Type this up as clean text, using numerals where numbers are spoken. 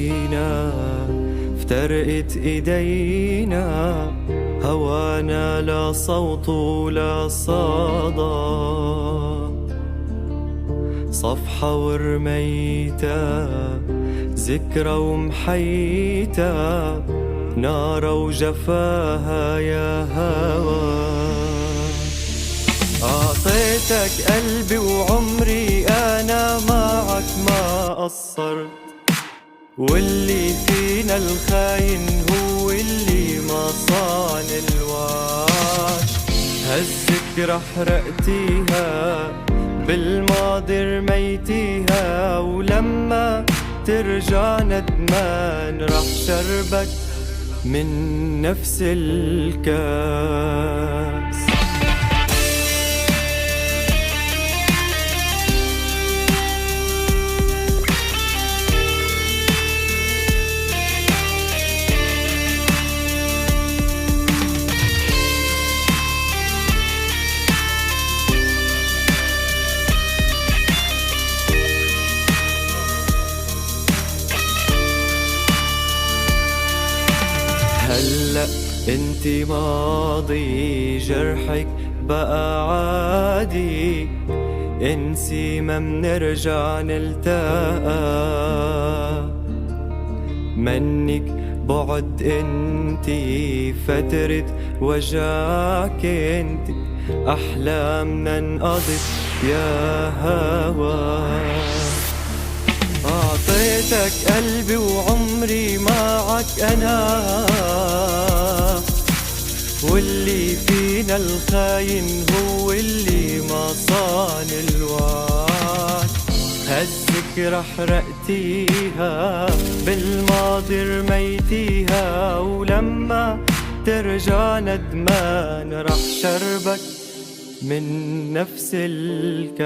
فينا افترقت ايدينا، هوانا لا صوت ولا صدى، صفحة ورميتها ذكرى ومحيتها، نارا وجفاها يا هوا. أعطيتك قلبي وعمري أنا معك ما قصرت، واللي فينا الخاين هو اللي ما صان الوعد. هالذكرى حرقتيها بالماضي رميتيها، ولما ترجع ندمان رح شربك من نفس الكاس. هلأ انتي ماضي، جرحك بقى عادي، انسي ما منرجع نلتقى. منك بعد انتي فترة وجعك انتي، أحلامنا انقضت يا هوا. أعطيتك قلبي وعمري معك أنا، واللي فينا الخاين هو اللي ما صان الوعد. هالذكرى حرقتيها بالماضي رميتيها، ولما ترجع ندمان رح شربك من نفس الكاس.